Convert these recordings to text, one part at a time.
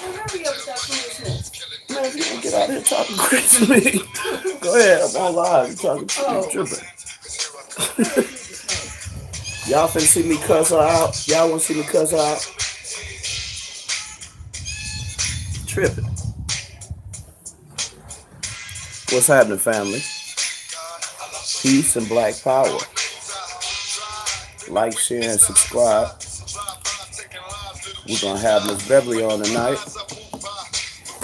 Hurry up with that foolishness. Man, if you don't get out here talking crazy to me, go ahead. I'm on live. You talking Oh, tripping. Lord Jesus Christ. Y'all finna see me cuss her out. Y'all wanna see me cuss her out? Tripping. What's happening, family? Peace and black power. Like, share, and subscribe. We're gonna have Miss Beverly on tonight.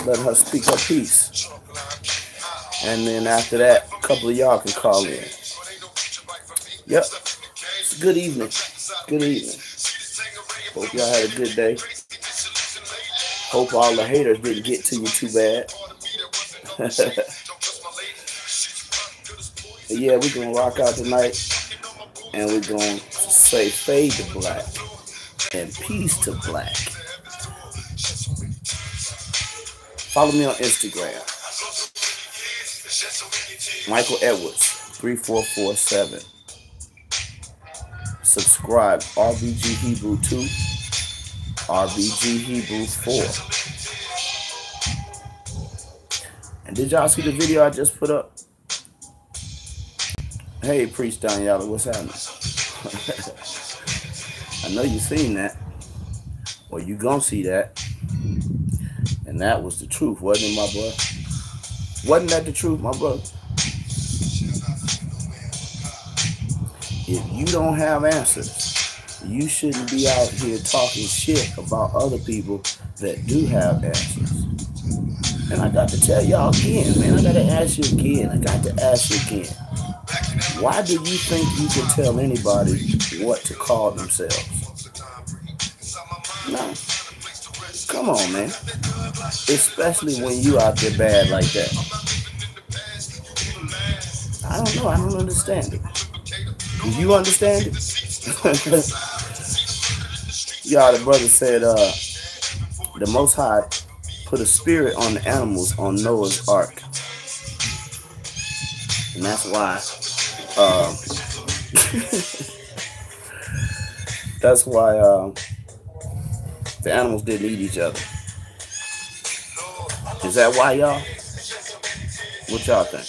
Let her speak her piece. And then after that, a couple of y'all can call in. Yep. It's a good evening. Good evening. Hope y'all had a good day. Hope all the haters didn't get to you too bad. But yeah, we're gonna rock out tonight. And we're gonna say fade to black and peace to black. Follow me on Instagram. Michael Edwards 3447. Subscribe RBG Hebrew 2, RBG Hebrew 4. And did y'all see the video I just put up? Hey, Priest Daniela, what's happening? I know you seen that. Or you gonna see that. And that was the truth, wasn't it, my brother? Wasn't that the truth, my brother? If you don't have answers, you shouldn't be out here talking shit about other people that do have answers. And I got to tell y'all again, man. I got to ask you again. Why do you think you can tell anybody what to call themselves? No. Come on, man. Especially when you out there bad like that. I don't know. I don't understand it. Do you understand it? Y'all, the brother said the Most High put a spirit on the animals on Noah's Ark. And that's why the animals didn't eat each other. Is that why, y'all? What y'all think?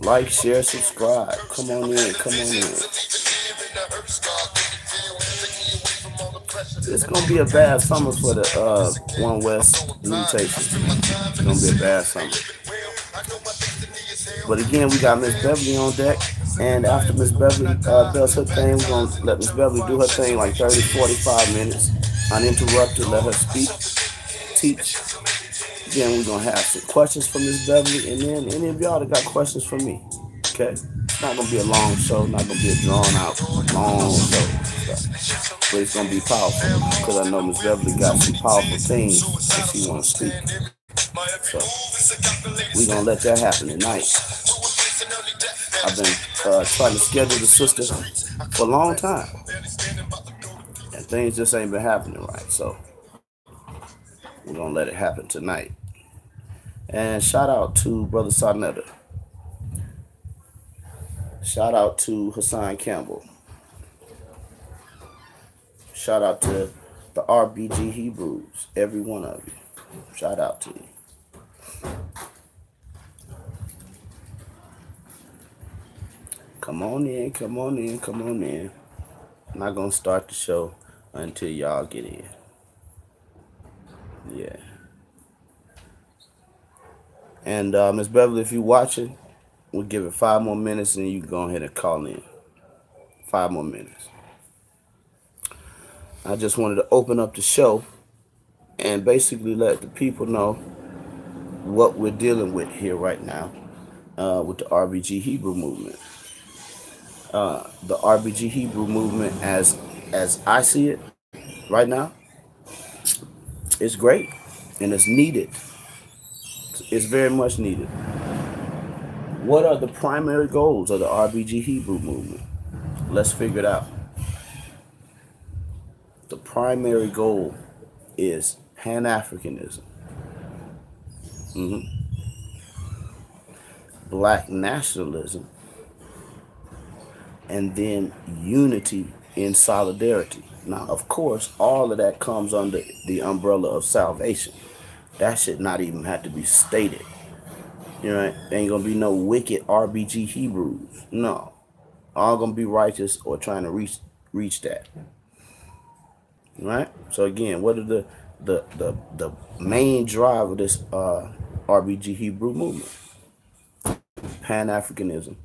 Like, share, subscribe. Come on in. It's gonna be a bad summer for the One West mutations. It's gonna be a bad summer. But again, we got Miss Beverly on deck. And after Miss Beverly does her thing, we're going to let Miss Beverly do her thing like 30, 45 minutes. Uninterrupted, let her speak, teach. Then we're going to have some questions for Miss Beverly. And then any of y'all that got questions for me. Okay? It's not going to be a long show. Not going to be a drawn out long show. But it's going to be powerful. Because I know Miss Beverly got some powerful things that she wants to speak. So we're going to let that happen tonight. I've been trying to schedule the sister for a long time. And things just ain't been happening right. So we're going to let it happen tonight. And shout out to Brother Sarnetta. Shout out to Hassan Campbell. Shout out to the RBG Hebrews. Every one of you. Shout out to you. Come on in. I'm not going to start the show until y'all get in. Yeah. And Miss Beverly, if you're watching, we'll give it 5 more minutes and you can go ahead and call in. 5 more minutes. I just wanted to open up the show and basically let the people know what we're dealing with here right now with the RBG Hebrew movement. The RBG Hebrew movement, as I see it right now, it's great and it's needed. It's very much needed. What are the primary goals of the RBG Hebrew movement? Let's figure it out. The primary goal is Pan-Africanism, Black nationalism, and then unity in solidarity. Now, of course, all of that comes under the umbrella of salvation. That should not even have to be stated. You know, ain't gonna be no wicked RBG Hebrews. No, all gonna be righteous or trying to reach that. Right. So again, what are the main drive of this RBG Hebrew movement? Pan Africanism,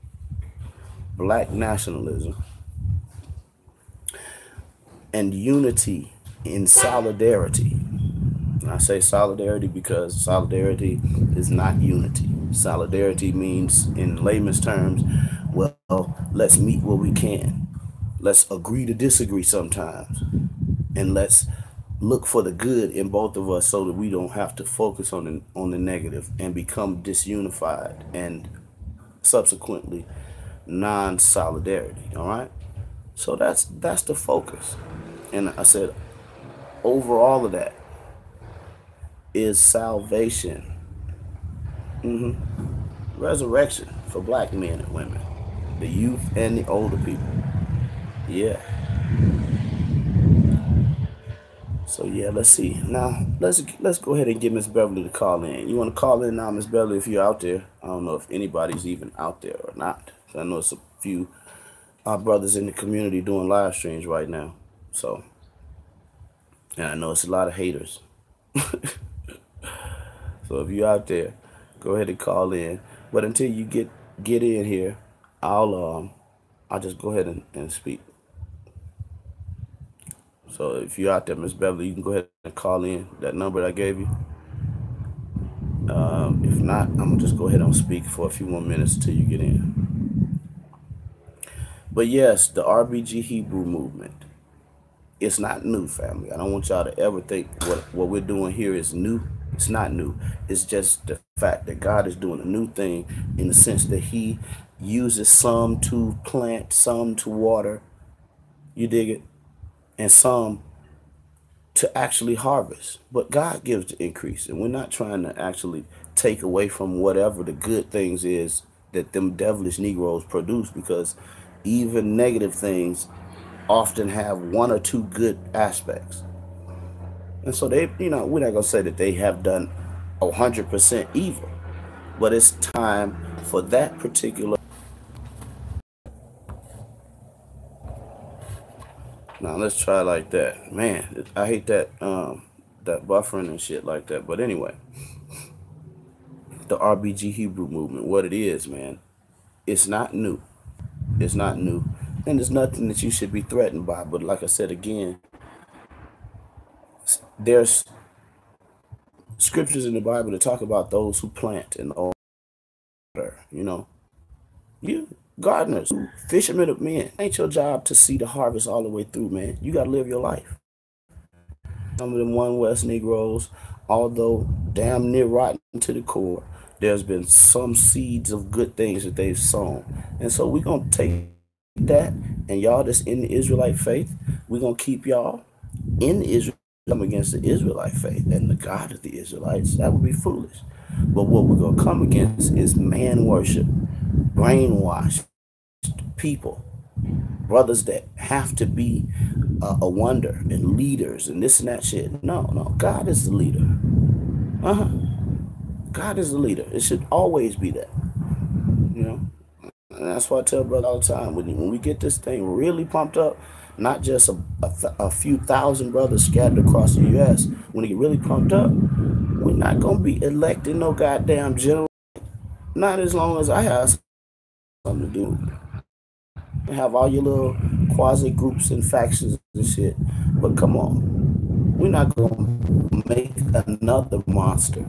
Black nationalism, and unity in solidarity. And I say solidarity because solidarity is not unity. Solidarity means, in layman's terms, well, let's meet where we can. Let's agree to disagree sometimes. And let's look for the good in both of us so that we don't have to focus on the negative and become disunified and subsequently non-solidarity. All right. So that's the focus. And I said, over all of that is salvation, resurrection for black men and women, the youth and the older people. Yeah. So yeah, let's see. Now let's go ahead and get Miss Beverly to call in. You want to call in now, Miss Beverly, if you're out there? I don't know if anybody's even out there or not. So I know it's a few our brothers in the community doing live streams right now. So, and I know it's a lot of haters. So if you're out there, go ahead and call in. But until you get in here, I'll just go ahead and speak. So if you're out there, Miss Beverly, you can go ahead and call in that number that I gave you. If not, I'm gonna just go ahead and speak for a few more minutes until you get in. But yes, the RBG Hebrew movement. It's not new, family. I don't want y'all to ever think what we're doing here is new. It's not new. It's just the fact that God is doing a new thing in the sense that he uses some to plant, some to water. You dig it? And some to actually harvest. But God gives the increase. And we're not trying to actually take away from whatever the good things is that them devilish Negroes produce, because even negative things often have one or two good aspects. And so they, we're not going to say that they have done 100% evil, but it's time for that particular. Now let's try like that. Man, I hate that that buffering and shit like that. But anyway, the RBG Hebrew movement, what it is, man, it's not new. It's not new. And there's nothing that you should be threatened by. But like I said again, there's scriptures in the Bible that talk about those who plant and all. You gardeners, fishermen of men, ain't your job to see the harvest all the way through, man. You got to live your life. Some of them One West Negroes, although damn near rotten to the core, there's been some seeds of good things that they've sown. And so we're going to take that, and y'all that's in the Israelite faith, we're going to keep y'all in Israel, come against the Israelite faith and the God of the Israelites. That would be foolish. But what we're going to come against is man worship, brainwashed people, brothers that have to be a wonder and leaders and this and that shit. No, God is the leader. God is the leader. It should always be that. And that's why I tell brother all the time, when we get this thing really pumped up, not just a few thousand brothers scattered across the U.S., when it get really pumped up, we're not going to be electing no goddamn general. Not as long as I have something to do. You have all your little quasi groups and factions and shit. But come on, we're not going to make another monster.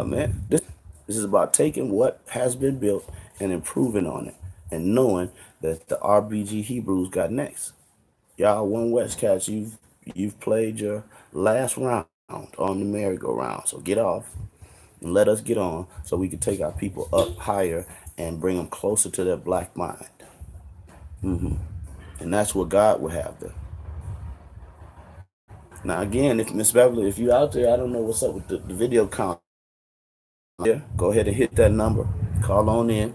Man, this is about taking what has been built and improving on it, and knowing that the RBG Hebrews got next. Y'all One West cats, you've played your last round on the merry-go-round. So get off and let us get on, so we can take our people up higher and bring them closer to their black mind. And that's what God will have them. Now again, if Miss Beverly, if you're out there, I don't know what's up with the video count. Yeah, go ahead and hit that number. Call on in.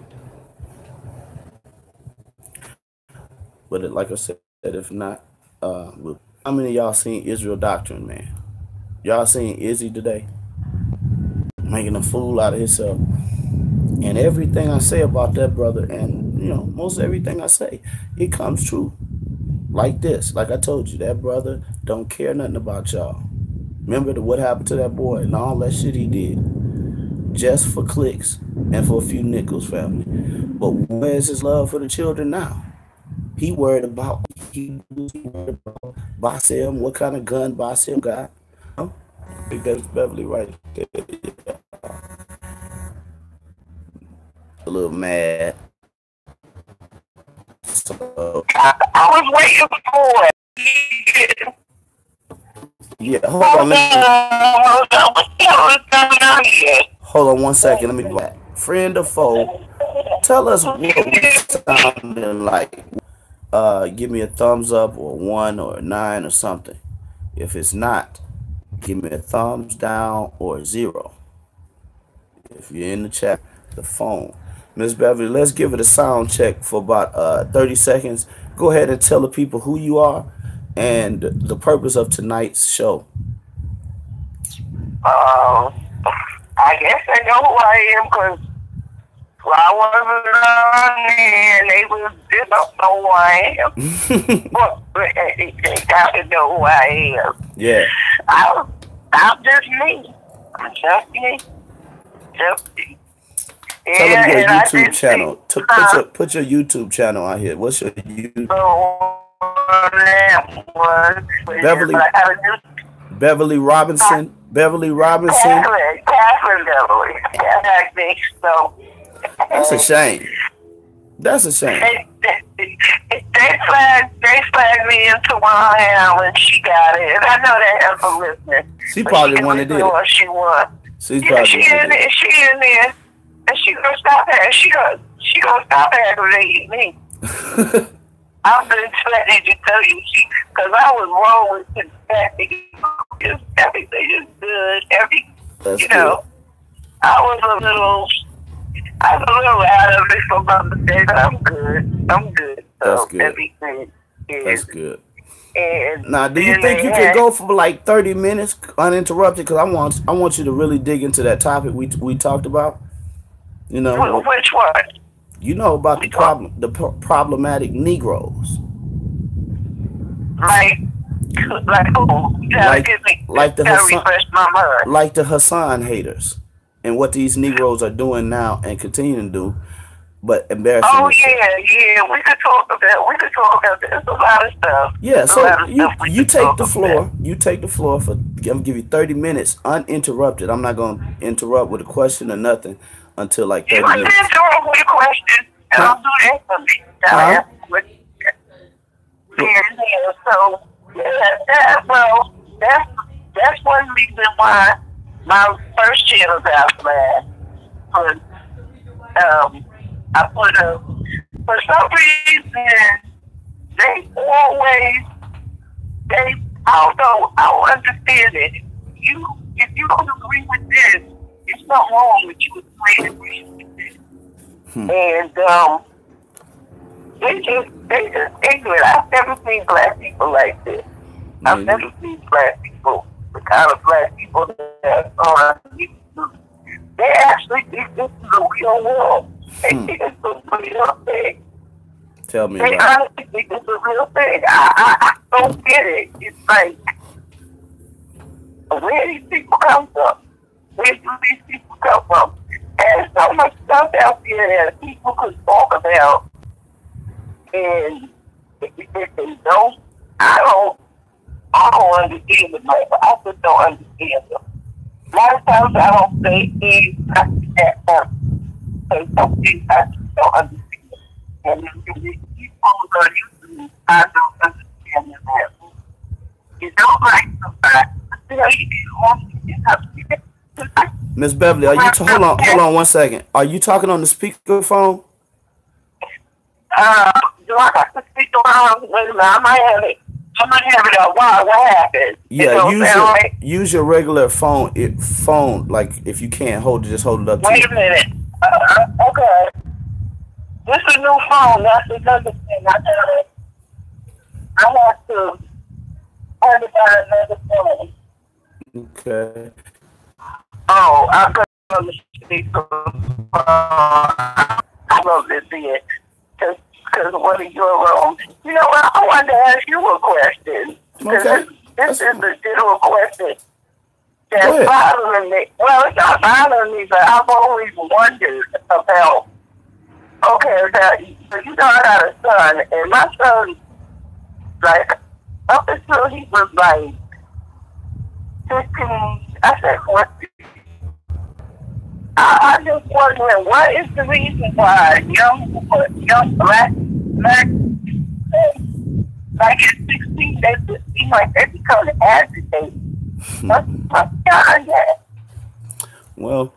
But like I said, if not, how many of y'all seen Israel Doctrine, man? Y'all seen Izzy today? Making a fool out of himself. And everything I say about that brother, and most everything I say, it comes true. Like this, like I told you, that brother don't care nothing about y'all. Remember what happened to that boy and all that shit he did, just for clicks and for a few nickels, family. But where's his love for the children now? He worried about Basim, what kind of gun Basim got. I think that's Beverly right there. A little mad. So, I was waiting for it. Yeah, hold on 1 second. Let me go back. Friend or foe, tell us what we sounding like. Give me a thumbs up or 1 or 9 or something. If it's not, give me a thumbs down or 0. If you're in the chat, the phone. Miss Beverly, let's give it a sound check for about 30 seconds. Go ahead and tell the people who you are and the purpose of tonight's show. I guess they know who I am because I wasn't around and they don't know who I am. But they got to know who I am. Yeah. I'm just me. I'm just me. Just me. Tell them your YouTube channel. Put your YouTube channel out here. What's your YouTube? Beverly Robinson. Beverly Robinson. Catherine Beverly. So. That's a shame. That's a shame. They flagged me into one of them and she got it. And I know they have some listening. She probably wanted it. She won. She in there. She in there. And she gonna stop that. She gonna stop aggravating me. I've been threatening to tell you, because I was wrong with the fact that everything is good. That's good. I was a little out of it for my mistake, but I'm good. So that's good. Everything is. That's good. And now, do you think you can go for like 30 minutes uninterrupted? Because I want you to really dig into that topic we talked about. Which one? About the problematic Negroes. Like who? Refresh my mind. Like the Hassan haters, and what these Negroes are doing now and continue to do, but embarrassing. Oh yeah, we could talk about there's a lot of stuff. Yeah, so you take the floor. You take the floor for. I'm gonna give you 30 minutes uninterrupted. I'm not gonna interrupt with a question or nothing until like 30 minutes. You can interrupt with a question, and I'll do that for me. That's one reason why my first channel got flagged. I put for some reason they always I don't understand it. If you don't agree with this, it's not wrong with you agreeing with this. And they just ignorant. I've never seen black people like this. I've never seen black people, the kind of black people that are they actually think this is a real world. They think it's a real thing. Tell me they honestly think it's a real thing. I don't get it. It's like, where these people come from? Where do these people come from? And there's so much stuff out there that people could talk about. And if they don't, I don't understand them. I just don't understand them. A lot of times I don't say things I can't say some things I just don't understand. And then these people are usually, I don't understand them at all. You don't like somebody, Miss Beverly, are you hold on 1 second. Are you talking on the speakerphone? Do I have to speak around? Wait a minute, I might have it. What happened? Yeah, use your regular phone. Like if you can't hold it, just hold it up. Wait a minute. Okay. This is a new phone. That's another thing. I got it. I have to find another phone. Okay. Oh, I put on the speaker. I love this here. Because one of your you know what? I wanted to ask you a question. Okay. This is a general question that's bothering me. Well, it's not bothering me, but I've always wondered about. Okay, so you know I got a son, and my son, like, up until he was like 15, I said 14. I'm just wondering, what is the reason why young black like at 16, they just seem like they become agitated. What's behind that? Well,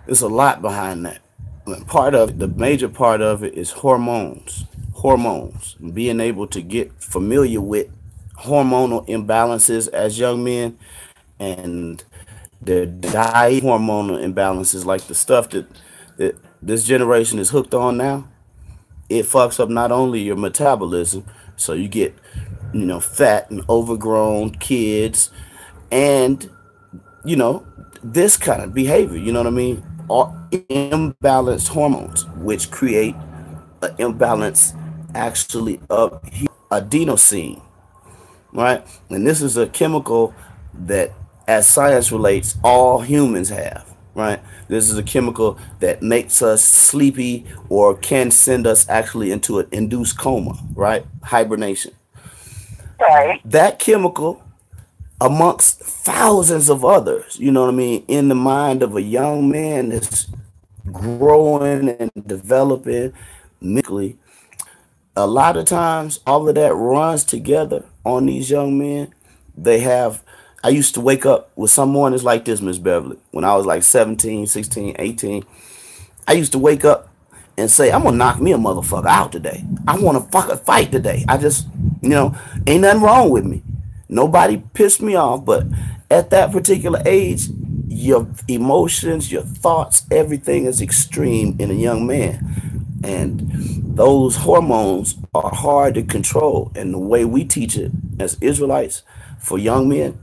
there's a lot behind that. Part of it, the major part of it is hormones. Being able to get familiar with hormonal imbalances as young men, and their diet hormonal imbalances, like the stuff that this generation is hooked on now. It fucks up not only your metabolism, so you get, fat and overgrown kids, and this kind of behavior. You know what I mean? All imbalanced hormones, which create an imbalance actually of adenosine, right? And this is a chemical that, as science relates, all humans have, right? This is a chemical that makes us sleepy or can send us actually into an induced coma, right? Hibernation. Right. That chemical, amongst thousands of others, you know what I mean, in the mind of a young man that's growing and developing mentally, a lot of times all of that runs together on these young men. I used to wake up with some mornings like this, Miss Beverly, when I was like 17, 16, 18. I used to wake up and say, I'm going to knock me a motherfucker out today. I want to fucking fight today. I just, ain't nothing wrong with me. Nobody pissed me off. But at that particular age, your emotions, your thoughts, everything is extreme in a young man. And those hormones are hard to control. And the way we teach it as Israelites for young men,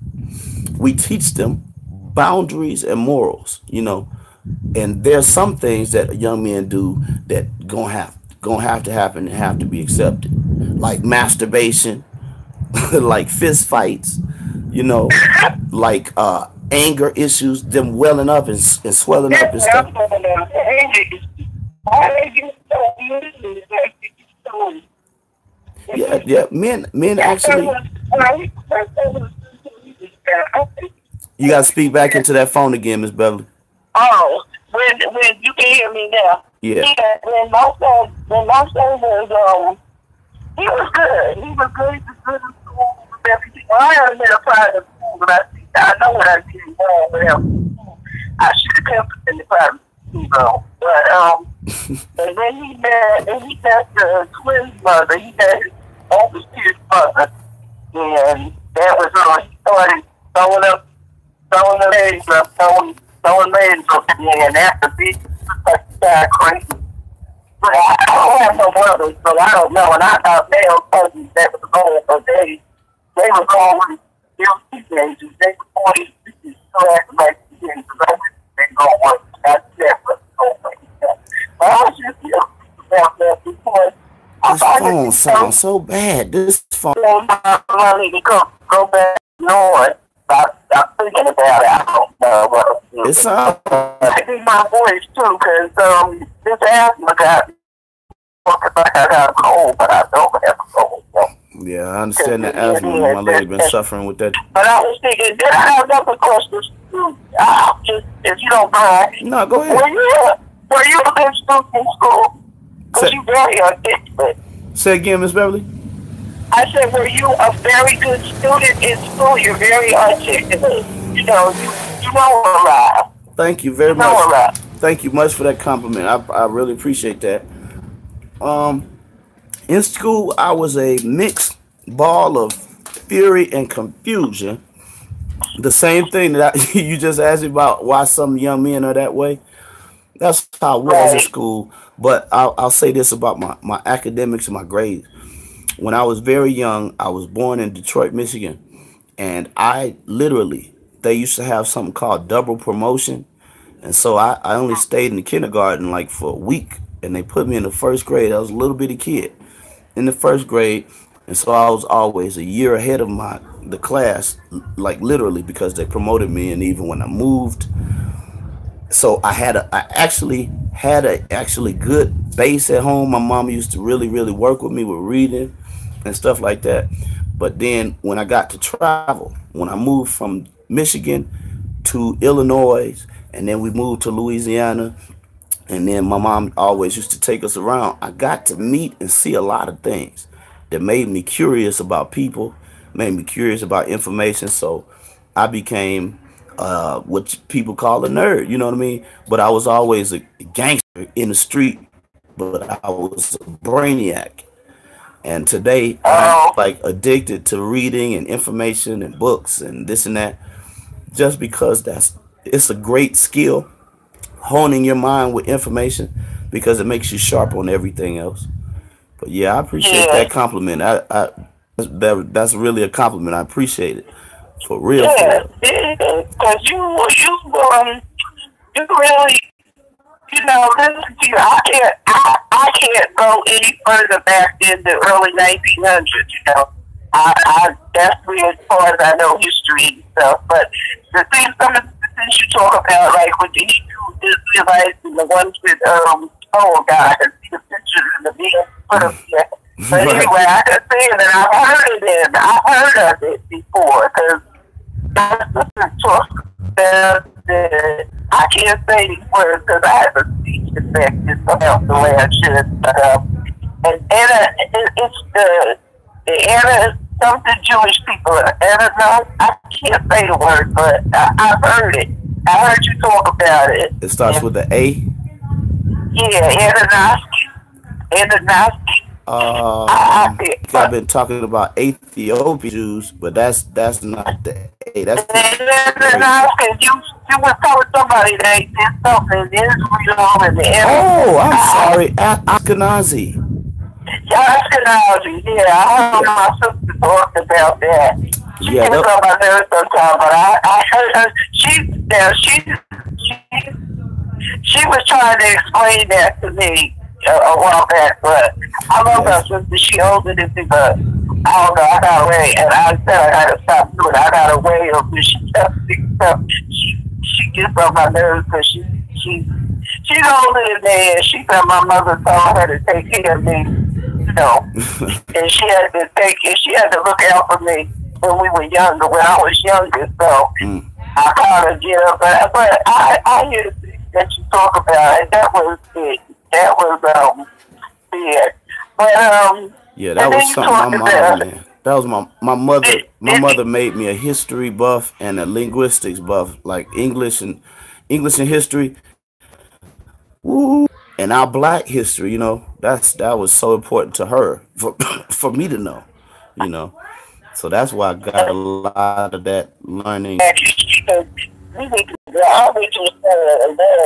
we teach them boundaries and morals, and there's some things that young men do that gonna have to happen and have to be accepted, like masturbation, like fist fights, like anger issues, them welling up and swelling up and stuff. Yeah, men actually. You gotta speak back into that phone again, Miss Beverly. Oh, when you can hear me now. Yeah. When my son was he was good. He was good in school and everything. Well, I haven't been a private school, but I know what I did wrong with him. I should have kept in the private school though. But and then he met the twin mother. He met his oldest kid's mother, and that was he started throwing the legs up, throwing legs up again, and that's the big crazy. But I don't have no brothers, so I don't know. And I thought male cousins that was going, but they were going, they were teenagers. They were 40s, 50s, so acting like teenagers. I went, they go work. That's separate. But I was just about that because this phone sounds so bad. This phone. Money to go back north. I'm thinking about it. I don't know. It sounds. I need my voice too, because this asthma got I got a cold, but I don't have a cold. So. Yeah, I understand the asthma. My lady been suffering with that. But I was thinking, did I have another question? Just if you don't mind. No, go ahead. Were you a good student in school? Because you very articulate. Say again, Miss Beverly. I said, were you a very good student in school? You're very articulate. You know a lot. Thank you very much. Thank you much for that compliment. I really appreciate that. In school, I was a mixed ball of fury and confusion. The same thing that you just asked me about why some young men are that way. That's how I was in school. But I'll say this about my academics and my grades. when I was very young, I was born in Detroit, Michigan, and I literally they used to have something called double promotion, and so I only stayed in the kindergarten like for a week, and they put me in the first grade. I was a little bitty kid in the first grade, and so I was always a year ahead of my the class, like literally because they promoted me, and even when I moved, so I actually had a actually good base at home. My mom used to really work with me with reading and stuff like that. But then when I got to travel, when I moved from Michigan to Illinois, and then we moved to Louisiana, and then my mom always used to take us around, I got to meet and see a lot of things that made me curious about people, made me curious about information. So I became what people call a nerd, you know what I mean? But I was always a gangster in the street, but I was a brainiac. And today I'm Oh, like addicted to reading and information and books and this and that, just because it's a great skill, honing your mind with information, because it makes you sharp on everything else. But yeah, I appreciate yeah, that compliment. That's really a compliment. I appreciate it. For real, for yeah, real. yeah. Because you really, listen to you. I can't go any further back in the early 1900s. That's really as far as I know history and stuff. But some of the things you talk about, like with the Hebrew Israelites and the ones with oh God, the pictures in the video put up there. But Right. anyway, I can say that I've heard of it. I've heard of it before because my sister talks about that. I can't say these words because I have a speech infection, so that's the way I should. And Anna, it's the Anna, something Jewish people. Anna, no, I can't say the word, but I've heard it. I heard you talk about it. It starts And with the A. yeah, Ananias. I think, I've been talking about Ethiopian Jews, but that's not the A. That's the A. you were telling somebody they did something in Israel and the Oh, I'm sorry, Ashkenazi. Ashkenazi. Yeah, I heard my sister talk about that. She Yeah, gets on my nerves sometimes, but I heard her. She was trying to explain that to me a while back, but I love her yes. sister. She older than me, but I don't know. I got a way, and I said I gotta stop doing it. I got a way of when she tells me stuff. She gets on my nerves because she's older than me, and she said my mother told her to take care of me, and she had to take it. She had to look out for me when we were younger, when I was younger. So Mm. I kind of get up, but I hear the things that you talk about, and that was it. That was it. But Yeah, that and then was you something my talked mom, about man. That was my mother. My did mother made me a history buff and a linguistics buff, like English and history. Woo! And our Black history, that was so important to her for for me to know, you know. So that's why I got a lot of that learning. because we went to I went to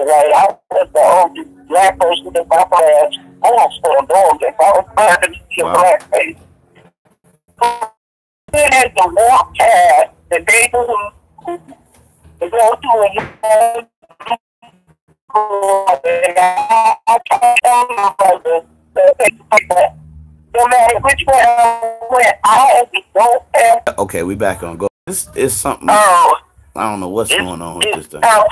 right? I was the only black person in my class. I was for a dog if I was trying to be a Wow. black face. They had to walk past the neighborhood to go to a young school, and I can't tell my brother that no matter which way I went, I had to go past. Okay, we back on go. This is something Oh, I don't know what's it's, going on with this it's, thing. well,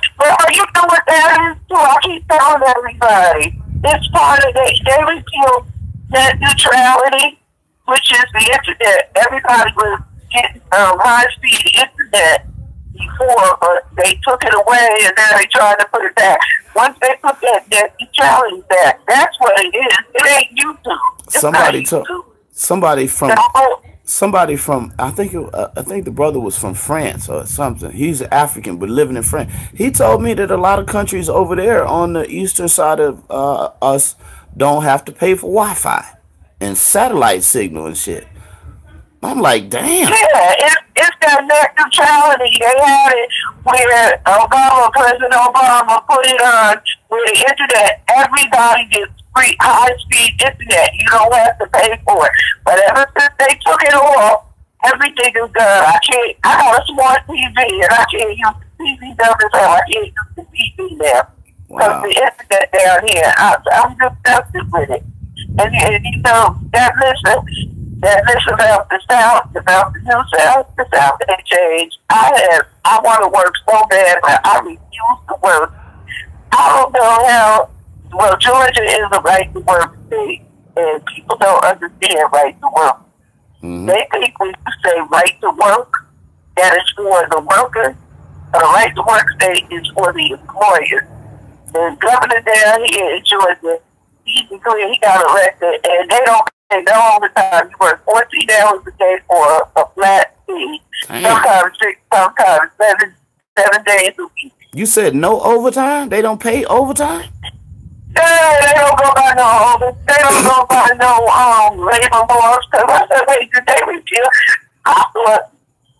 you know what that is too? I keep telling everybody. It's part of they repealed net neutrality, which is the internet. Everybody was getting high-speed internet before, but they took it away, and now they're trying to put it back. Once they put that net neutrality back, that's what it is. It ain't YouTube. It's not Somebody told YouTube. somebody from No, somebody from I think the brother was from France or something. He's African but living in France. He told me that a lot of countries over there on the eastern side of us don't have to pay for Wi-Fi and satellite signal and shit. I'm like, damn. yeah, it's that net neutrality. They had it where President Obama put it on where the internet, everybody gets free high-speed internet. You don't have to pay for it. But ever since they took it off, everything is done. I got a smart TV, and I can't use the TV down as hell. I can't use the TV now. Because the internet down here, I'm disgusted with it. And you know, that listen about the South, about the New South, the South ain't changed. I want to work so bad, but I refuse to work. I don't know how. Well, Georgia is a right to work state, and people don't understand right to work. Mm-hmm. They think when you say right to work, that is for the worker. The right to work state is for the employer. The governor down here in Georgia, he got elected, and they don't pay no overtime. You work 14 hours a day for a flat fee. Sometimes 6, sometimes 7 days a week. You said no overtime? They don't pay overtime? Yeah, they don't go by no overtime. They don't go by no labor laws. Because I said, wait, did they repeal? I thought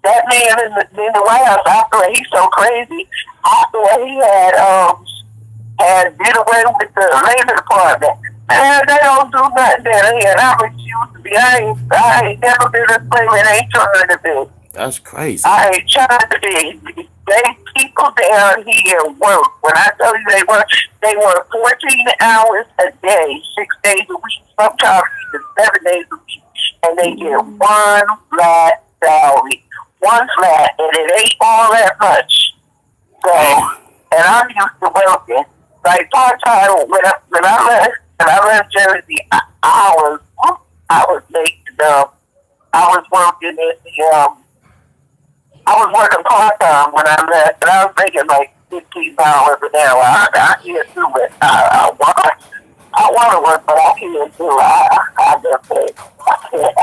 that man in the White House, I thought he's so crazy. I thought he had did away with the labor department. Man, they don't do nothing down here. And I refuse to be. I ain't never been a slave and ain't trying to be. That's crazy. I ain't trying to be. They people down here work. When I tell you they work 14 hours a day, 6 days a week, sometimes even 7 days a week, and they get one flat salary. One flat, and it ain't all that much. So, and I'm used to working. Like part-time, when I left Jersey, I was making I was working in the I was working part-time when I left, and I was making like $15 an hour. I can't do it. I want to work, but I can't do it. I just can't.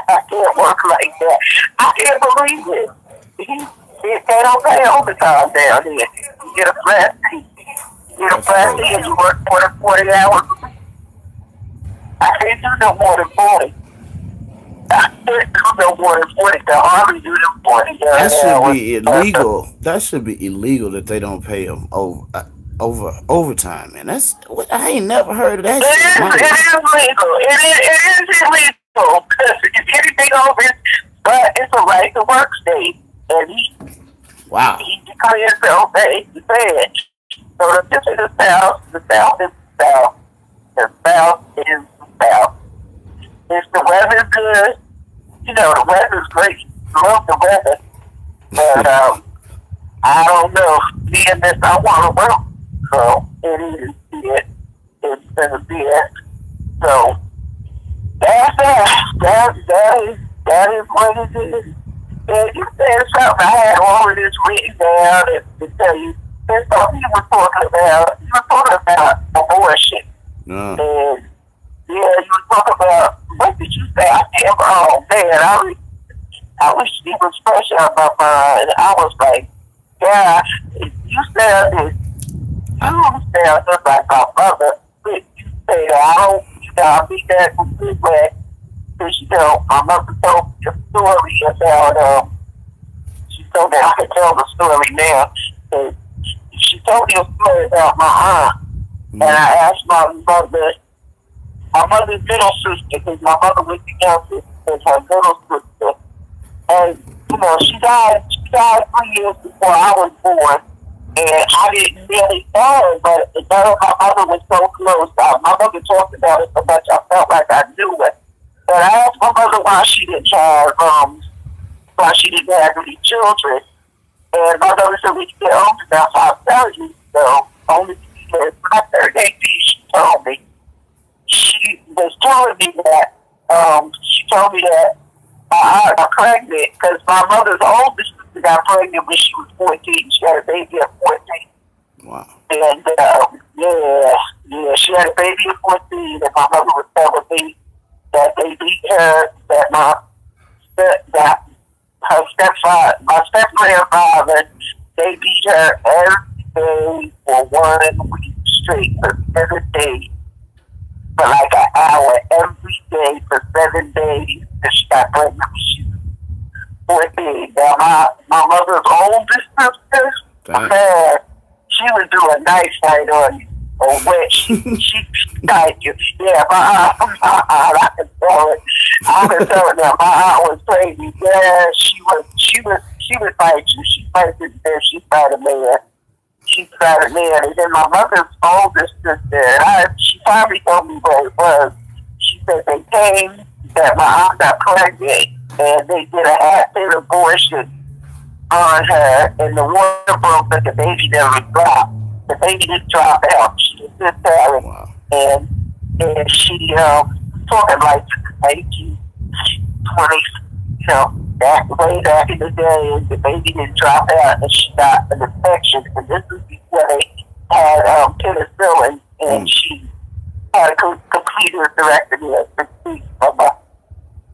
I can't work like that. I can't believe it. They don't pay overtime down here. You get a flat fee. You get a flat fee and you work more than 40 hours. I can't do no more than 40. I can't do no more than 40. The Army do them 40 hours. That should be illegal. That should be illegal that they don't pay them over overtime, man. I ain't never heard of that. It is legal. It is illegal because if anything over it, but it's a right to work state, and he declared himself that he said. So this is the South. The South is the South. The South is the South. If the weather's good, you know, the weather's great. Love the weather. But I don't know. Being this, I want to work. So it is it. It's gonna be it. So that's that. That is what it is. And you said something. I had all of this written down to tell you. There's something you were talking about abortion. And yeah, you were talking about, what did you say? I can't, oh man, I wish it was fresh out of my mind. I was like, yeah, you said this. You said just like my mother. But you said, I'll be that good way. Because, you know, my mother told me a story about, she told me I can tell the story now. And she told me a story about my aunt. And I asked my mother's middle sister, because my mother was the youngest, was her middle sister. And, you know, she died 3 years before I was born. And I didn't really know her, but my mother was so close. My mother talked about it so much, I felt like I knew it. But I asked my mother why she didn't have any children. And my mother said, we can get home enough, I'll tell you. So, only because when I turned 18, she told me. She was telling me that, she told me that I got pregnant because my mother's oldest sister got pregnant when she was 14. She had a baby at 14. Wow. And, yeah, she had a baby at 14, and my mother was telling me that they beat her, that my step-grandfather, they beat her every day for 1 week straight for 7 days. For like an hour every day for 7 days, and she got pregnant when she was 14. Now, my mother's oldest sister, man, she would do a night fight on you, or She thank you. Yeah, my aunt, I can tell it. I can tell it now. My aunt was crazy. Yeah, she would fight you. She fighted you there. She fight a man. She fight a man. And then my mother's oldest sister, she finally told me what it was. She said they came, that my aunt got pregnant, and they did a half-pin abortion on her, and the water broke, but the baby never dropped. The baby didn't drop out. She was just telling. Wow. And she, talking like 1920s, way back in the day, and the baby didn't drop out, and she got an infection. And this is before they had penicillin, and she had a complete hysterectomy of a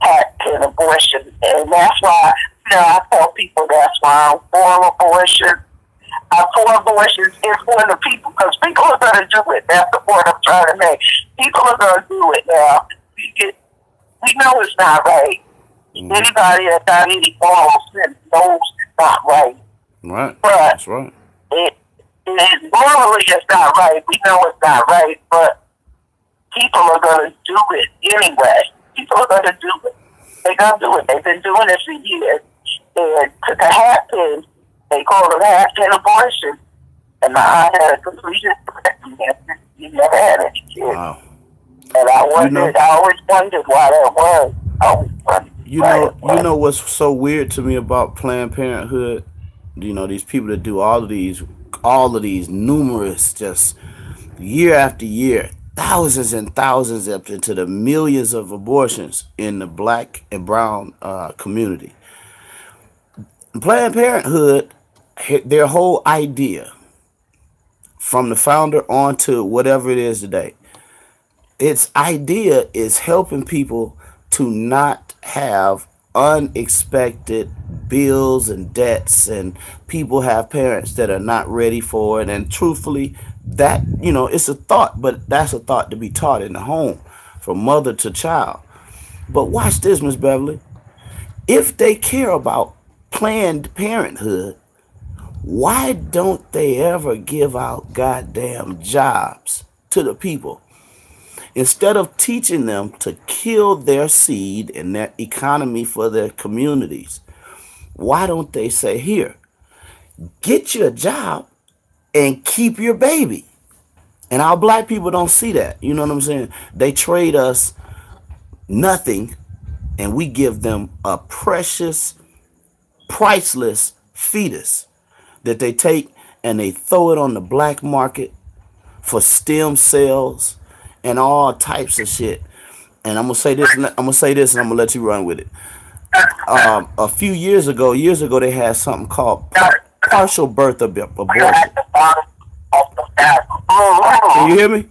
had an abortion. And that's why, I tell people that's why I'm for abortion. I'm for abortions. It's for the people, because people are going to do it. That's the point I'm trying to make. People are going to do it now. We know it's not right. Anybody that got any moral sense knows it's not right. Right. But that's right. Morally it's not right. We know it's not right, but people are going to do it anyway. People are going to do it. They're going to do it. They've been doing it for years. And to the half-pin, they call it half-pin abortion. And my aunt had a complete hysterectomy. She never had any kids. Wow. And I always wondered why that was. I always wondered. You know what's so weird to me about Planned Parenthood? These people that do all of these numerous, just year after year, thousands and thousands up into the millions of abortions in the black and brown community. Planned Parenthood, their whole idea, from the founder on to whatever it is today, its idea is helping people to not have unexpected bills and debts, and people have parents that are not ready for it. And truthfully, that, it's a thought, but that's a thought to be taught in the home from mother to child. But watch this, Miss Beverly. If they care about Planned Parenthood, why don't they ever give out goddamn jobs to the people? Instead of teaching them to kill their seed and their economy for their communities, why don't they say, here, get your job and keep your baby? And our black people don't see that. You know what I'm saying? They trade us nothing, and we give them a precious, priceless fetus that they take and they throw it on the black market for stem cells and all types of shit. And I'm gonna say this, and I'm gonna let you run with it. A few years ago, they had something called partial birth abortion. Can you hear me?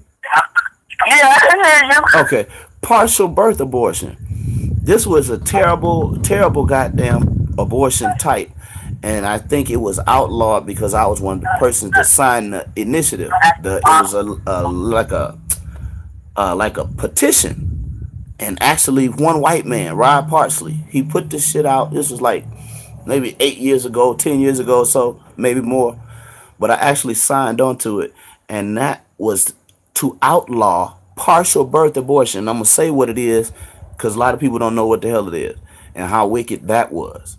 Yeah, I can hear you. Okay, partial birth abortion. This was a terrible, terrible goddamn abortion type. And I think it was outlawed because I was one of the persons that signed the initiative. It was like a petition. And actually one white man, Rod Parsley, he put this shit out. This was like maybe 8 years ago, 10 years ago, so maybe more. But I actually signed onto it. And that was to outlaw partial birth abortion. I'm going to say what it is because a lot of people don't know what the hell it is and how wicked that was.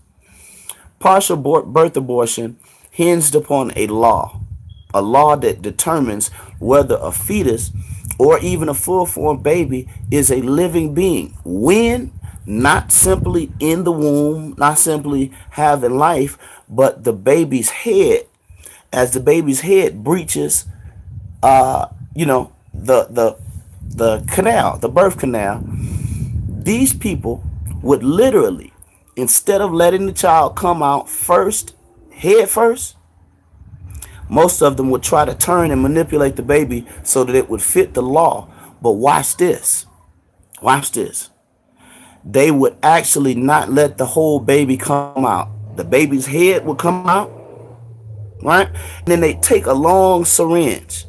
Partial birth abortion hinged upon a law that determines whether a fetus or even a full-formed baby is a living being. When, not simply in the womb, not simply having life, but the baby's head, as the baby's head breaches, the canal, the birth canal, these people would literally, instead of letting the child come out head first, most of them would try to turn and manipulate the baby so that it would fit the law. But watch this. Watch this. They would actually not let the whole baby come out. The baby's head would come out, right? And then they take a long syringe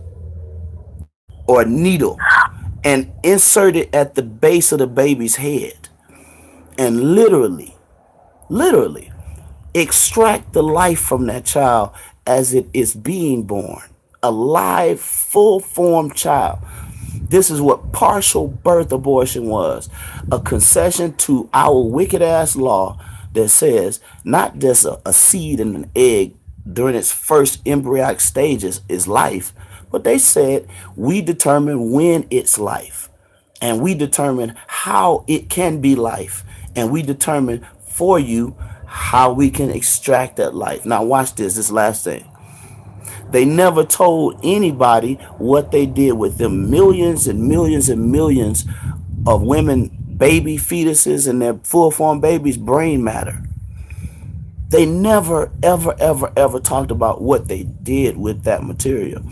or a needle and insert it at the base of the baby's head and literally extract the life from that child as it is being born. a live, full-formed child. This is what partial birth abortion was. A concession to our wicked-ass law that says not just a seed and an egg during its first embryonic stages is life, but they said we determine when it's life. And we determine how it can be life. And we determine for you how we can extract that life. Now watch this last thing. They never told anybody what they did with them millions and millions and millions of women, baby fetuses and their full-form babies' brain matter. They never, ever, ever, ever talked about what they did with that material.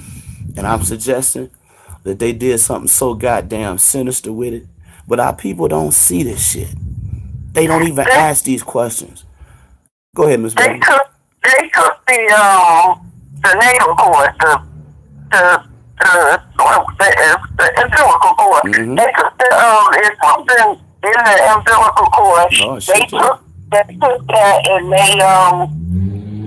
And I'm suggesting that they did something so goddamn sinister with it. But our people don't see this shit. They don't even ask these questions. Go ahead, Ms. Brown. They took the natal cord, the umbilical cord. Mm-hmm. They took it's something in the umbilical cord. Oh, shit. They took that and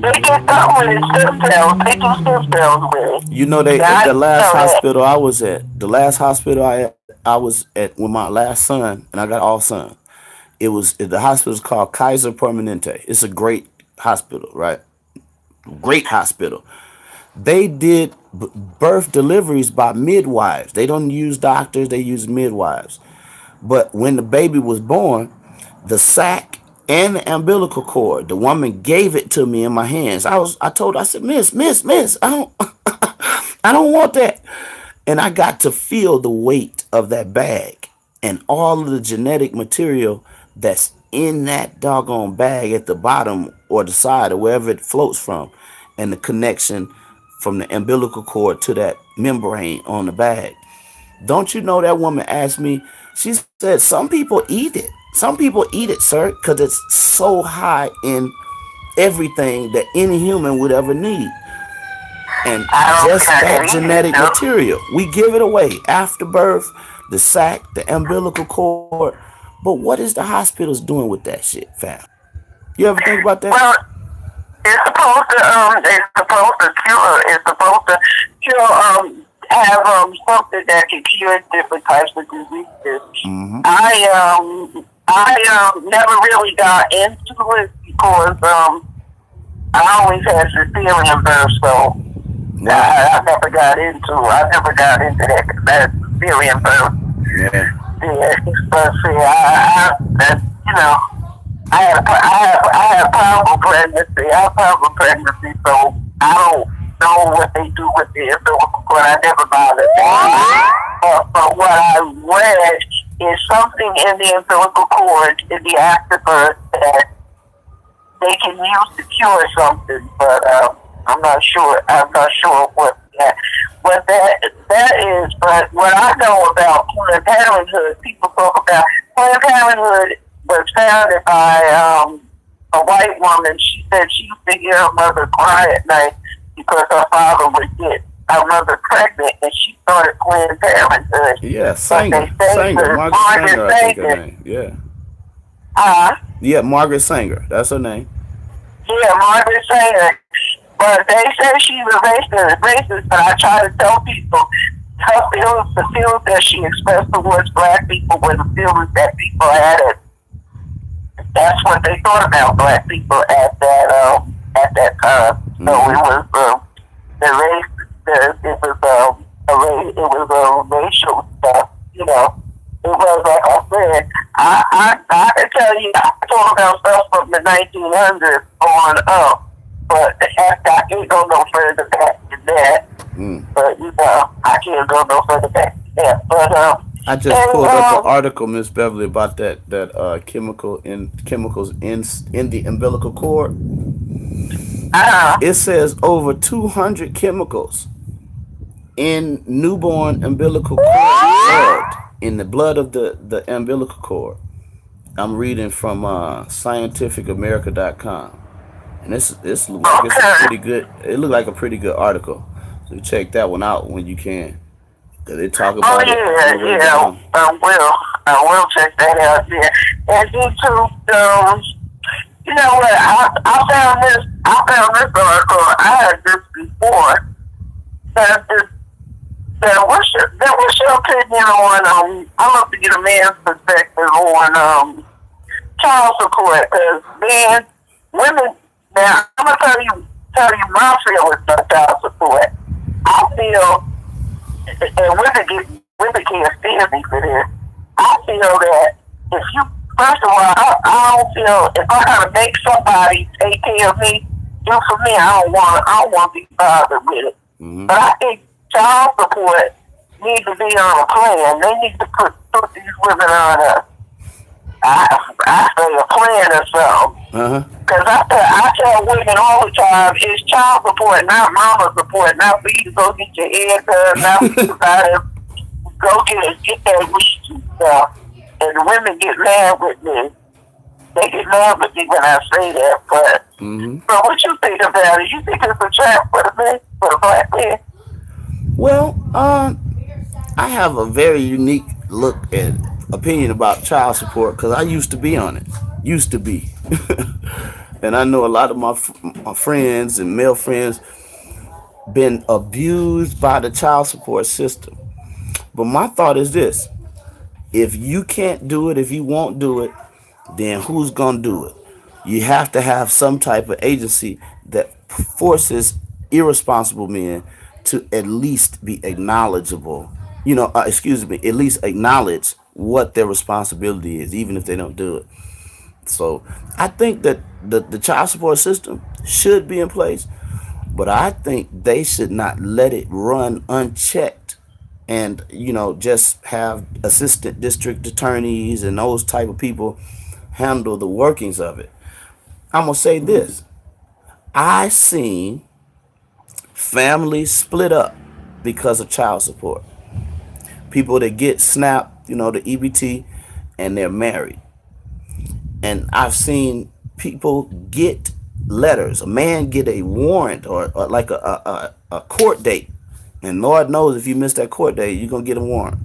they get something with stem cells. They do stem cells with it. You know, the last hospital I was at, the last hospital I was at with my last son, and I got all sons. The hospital's called Kaiser Permanente. It's a great hospital, right? Great hospital. They did birth deliveries by midwives. They don't use doctors, they use midwives. But when the baby was born, the sac and the umbilical cord, the woman gave it to me in my hands. I told her, I said, Miss, I don't I don't want that. And I got to feel the weight of that bag and all of the genetic material that's in that doggone bag at the bottom or the side or wherever it floats from, and the connection from the umbilical cord to that membrane on the bag. Don't you know that woman asked me, she said, some people eat it. Some people eat it, sir, because it's so high in everything that any human would ever need. And just that genetic material, we give it away after birth, the sac, the umbilical cord. But what is the hospitals doing with that shit, fam? You ever think about that? Well, it's supposed to cure. It's supposed to cure. Have something that can cure different types of diseases. Mm-hmm. I never really got into it because I always had cesarean birth, so I never got into that cesarean birth. Yeah. Yeah, but see, I had a powerful pregnancy. I have powerful pregnancy, so I don't know what they do with the umbilical cord. I never bothered that. But what I read is something in the umbilical cord in the afterbirth that they can use to cure something, but I'm not sure. I'm not sure what that is. But what I know about Planned Parenthood, people talk about Planned Parenthood was founded by a white woman. She said she used to hear her mother cry at night because her father would get her mother pregnant, and she started Planned Parenthood. Yeah, Sanger, Margaret Sanger, I think her name. Yeah. Yeah, Margaret Sanger. That's her name. Yeah, Margaret Sanger. But they say she's a racist, but I try to tell people the feelings that she expressed towards black people were the feelings that people had. That's what they thought about black people at that time. So it was it was racial stuff, you know. It was, like I said, I can tell you, I talk about stuff from the 1900s on up. But I can't go no further back than that. But I can't go no further back than that. But I just pulled up an article, Miss Beverly, about that chemicals in the umbilical cord. It says over 200 chemicals in newborn umbilical cord blood, in the blood of the umbilical cord. I'm reading from scientificamerica.com. And this looks like it's a pretty good. It looked like a pretty good article. So check that one out when you can. Cause they talk about it. I will check that out. Yeah, and YouTube. You know what? I found this article. I heard this before, What's your opinion on? I love to get a man's perspective on child support. Because man, women. Now I'm gonna tell you my feelings about child support. I feel, and women can't stand me for this. I feel that if you, first of all, I don't feel if I gotta make somebody take care of me, do for me. I don't want to be bothered with it. Mm-hmm. But I think child support need to be on a plan. They need to put these women on I say a plan or something. Because I tell women all the time, it's child support, not mama support. Not for you to go get your hair done, not for you to go get that weed and stuff. And the women get mad with me. They get mad with me when I say that. But so what you think about it? You think it's a trap for the men, for the black men? Well, I have a very unique look at opinion about child support because I used to be on it. Used to be. And I know a lot of my friends and male friends been abused by the child support system. But my thought is this: if you can't do it, if you won't do it, then who's gonna do it? You have to have some type of agency that forces irresponsible men to at least be acknowledgeable. At least acknowledge what their responsibility is, even if they don't do it. So I think that the child support system should be in place, but I think they should not let it run unchecked and, just have assistant district attorneys and those type of people handle the workings of it. I'm going to say this. I seen families split up because of child support. People that get SNAP, the EBT, and they're married. And I've seen people get letters. A man get a warrant or like a court date. And Lord knows if you miss that court date, you're going to get a warrant.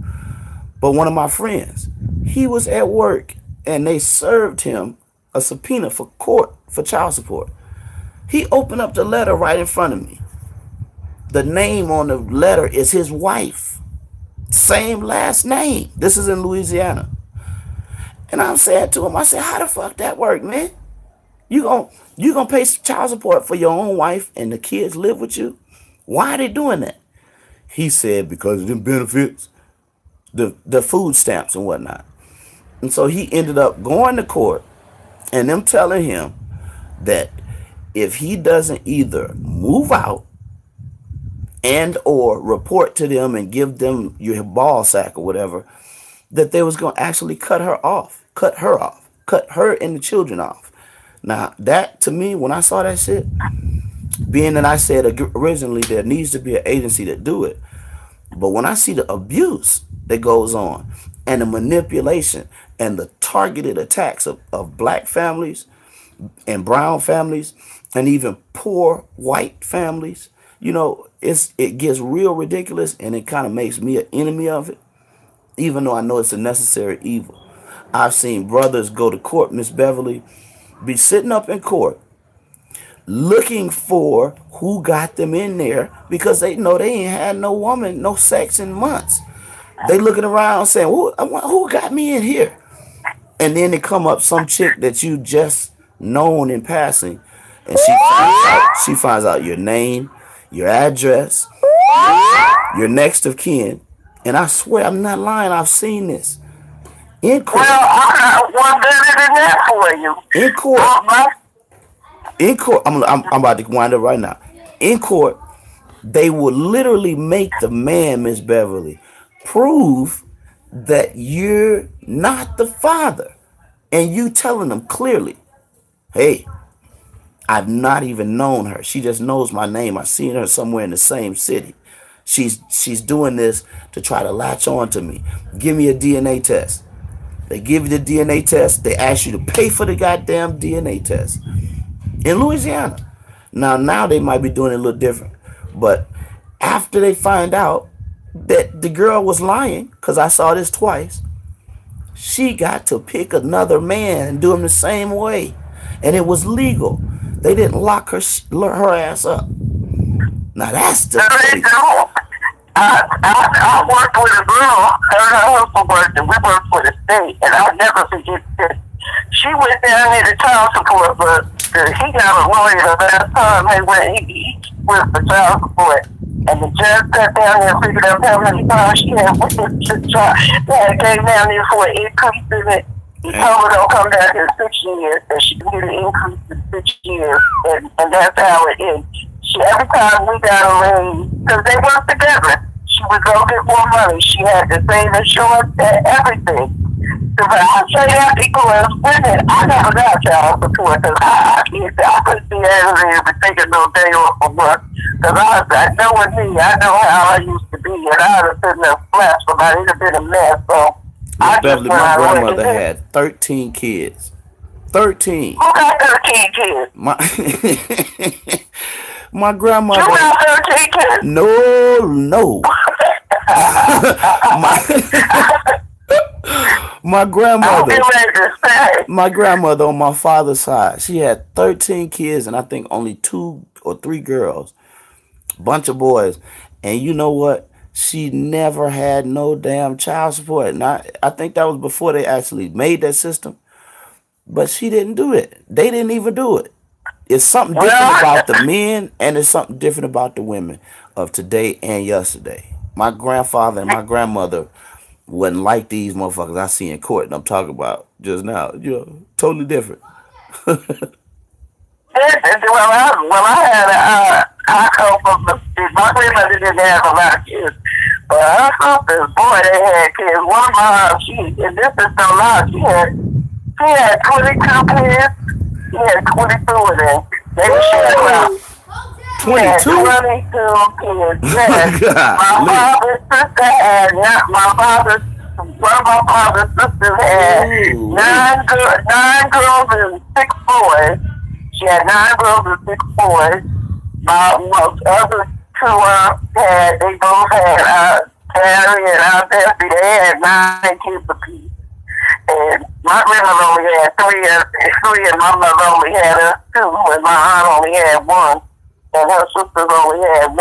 But one of my friends, he was at work and they served him a subpoena for court for child support. He opened up the letter right in front of me. The name on the letter is his wife. Same last name. This is in Louisiana. And I said to him, I said, how the fuck that work, man? You gonna pay child support for your own wife and the kids live with you? Why are they doing that? He said, because of them benefits, the food stamps and whatnot. And so he ended up going to court and them telling him that if he doesn't either move out and or report to them and give them your ball sack or whatever, that they was going to actually cut her and the children off. Now, that to me, when I saw that shit, being that I said originally there needs to be an agency that do it, but when I see the abuse that goes on and the manipulation and the targeted attacks of black families and brown families and even poor white families, it gets real ridiculous, and it kind of makes me an enemy of it, even though I know it's a necessary evil. I've seen brothers go to court, Miss Beverly, be sitting up in court looking for who got them in there because they know they ain't had no woman, no sex in months. They looking around saying, who got me in here? And then they come up some chick that you just known in passing, and she finds out your name, your address, your next of kin. And I swear, I'm not lying. I've seen this in court. Well, I got one better than that for you. In court. I'm about to wind up right now. In court, they will literally make the man, Miss Beverly, prove that you're not the father, and you telling them clearly, hey, I've not even known her. She just knows my name. I've seen her somewhere in the same city. She's doing this to try to latch on to me. Give me a DNA test. They give you the DNA test. They ask you to pay for the goddamn DNA test. In Louisiana. Now they might be doing it a little different. But after they find out that the girl was lying, because I saw this twice, she got to pick another man and do him the same way. And it was legal. They didn't lock her ass up. Now that's the No, they place. don't. I worked with a girl, her and her husband worked, and we worked for the state, and I'll never forget this. She went down here to child support, but he got a lawyer the last time he went for child support. And the judge sat down there and figured out how many times she had went to child. They came down there for an increase in it. He told her don't come down here 6 years, and she get an increase in 6 years, and that's how it is. Every time we got a raise, because they worked together, she would go get more money. She had the same insurance and everything. So I say that because women, I never got child support because I couldn't be angry and taking no day off from work. Because I know with me, I know how I used to be, and I would have been a flash, but I would have been a mess. So Beverly, my grandmother had 13 kids. 13. Who got 13 kids? My grandmother. You got 13 kids? No. My grandmother on my father's side, she had 13 kids, and I think only 2 or 3 girls. Bunch of boys. And you know what? She never had no damn child support. And I think that was before they actually made that system. But she didn't do it. They didn't even do it. It's something different about the men, and it's something different about the women of today and yesterday. My grandfather and my grandmother wasn't like these motherfuckers I see in court, and I'm talking about just now. You know, totally different. Well, I come from my grandmother didn't have a lot of kids, but her sisters, boy, they had kids. One of my, and this is no lie, she had 22 kids. She had 22 of them. They were sharing around. 22? 22 kids. Yes. One of my father's sisters had nine girls and 6 boys. She had 9 girls and 6 boys. My other 2 they both had Terry and Aunt Bessie. They had 9 kids apiece. And my grandmother only had 3, and my mother only had 2, and my aunt only had 1, and her sisters only had 1.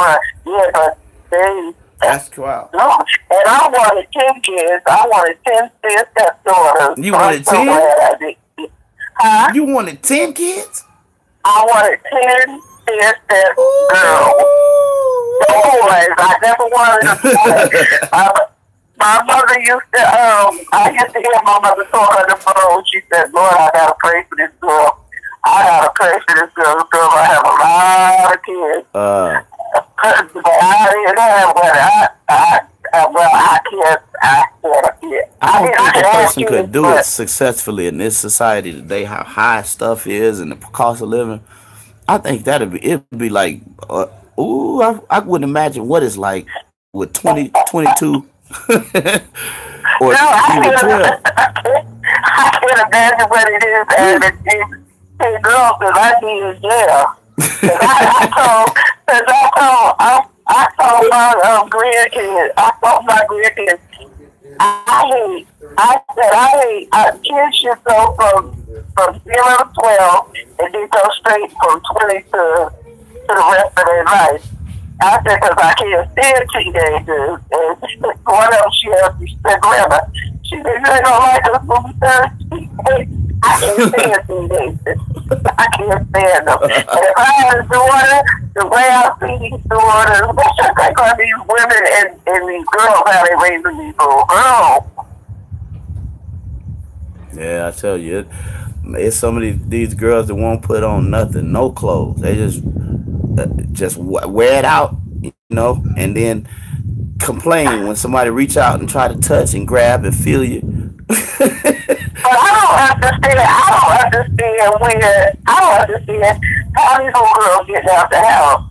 Yeah, but they. That's wow. No, and I wanted 10 kids. I wanted 10 stepdaughters. You wanted 10? Huh? You wanted 10 kids? I wanted 10 step girls. Boys. I never wanted a boy. My mother used to, I used to hear my mother talk on the phone. She said, Lord, I gotta pray for this girl. I gotta pray for this girl. This girl I have a lot of kids. But I didn't have one. I don't think a person could do it successfully in this society today, how high stuff is and the cost of living. I think it'd be like, I wouldn't imagine what it's like with 20, 22. Or no, I can't imagine what it is having 10 girls that I be in jail. I told my grandkids, I hate kids should go from 0 to 12 and then go straight from 20 to the rest of their life. I said, because I can't stand teenagers. And one of them, she said, Grandma, she said, you ain't gonna like us when we turn teenagers. I can't stand teenagers. I can't stand them. And if I had a daughter, the way I see these daughters, what should I think on these women and these girls, how they raising these little girls? Yeah, I tell you, it's some of these girls that won't put on nothing, no clothes. They just wear it out, you know, and then complain when somebody reach out and try to touch and grab and feel you. But I don't understand how these little girls get out the house.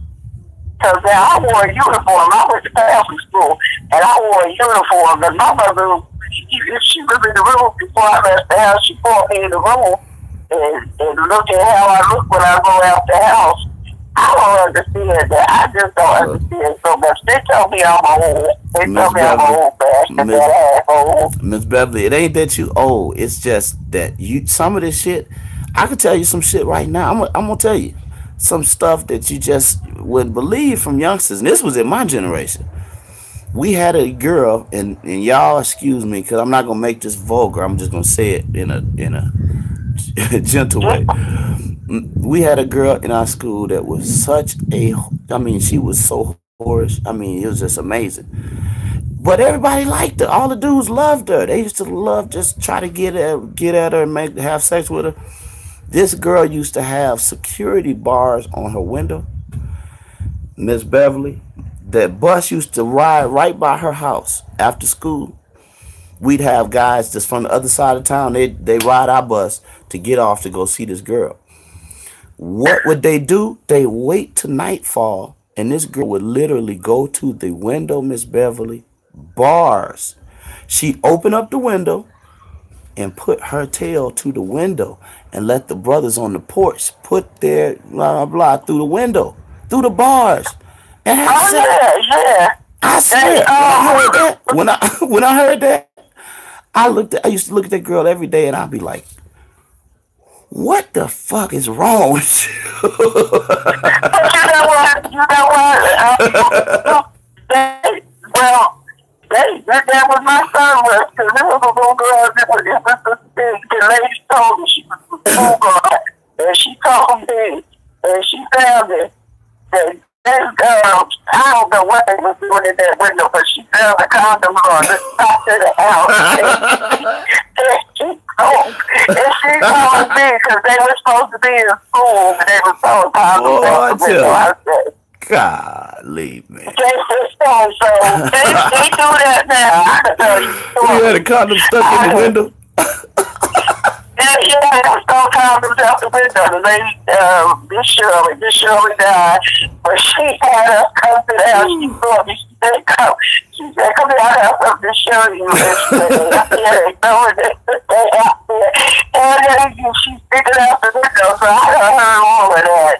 Because I wore a uniform. I went to Catholic school, and I wore a uniform. And my mother, she was in the room before I left the house. She brought me in the room and look at how I look when I go out the house. I don't understand that. I just don't understand so much. They tell me I'm old. They tell me I'm old fashioned. Miss Beverly, it ain't that you old. It's just that some of this shit, I can tell you some shit right now. I'm gonna tell you. some stuff that you just wouldn't believe from youngsters. And this was in my generation. We had a girl, and y'all excuse me, because I'm not gonna make this vulgar. I'm just gonna say it in a gentle way. We had a girl in our school that was such a, I mean, she was so whorish. I mean, it was just amazing. But everybody liked her. All the dudes loved her. They used to love just try to get at her and have sex with her. This girl used to have security bars on her window. Miss Beverly, that bus used to ride right by her house after school. We'd have guys just from the other side of town. They ride our bus to get off to go see this girl. What would they do? They wait till nightfall, and this girl would literally go to the window, Miss Beverly, bars. She'd open up the window and put her tail to the window and let the brothers on the porch put their blah, blah, blah through the window, through the bars. And I said, when I heard that, I used to look at that girl every day and I'd be like, what the fuck is wrong with you? But you know what? That was my son was, because there was a little girl that was the lady told me she was a little girl, and she told me, and she found it, that this girl, I don't know what they was doing in that window, but she found a condom on the top of the house, and she told me, because they were supposed to be in school, and they were so condoms out the window. I said, golly, man. So they do that now. I can tell you. You had a condom stuck in the window? Yeah, they stole condoms out the window. The lady, Miss Shirley died, but she had us come to the house. She told me, she said, come here, I have something to show you. And she said, they out there. And then she stick it out the window, so I heard all of that.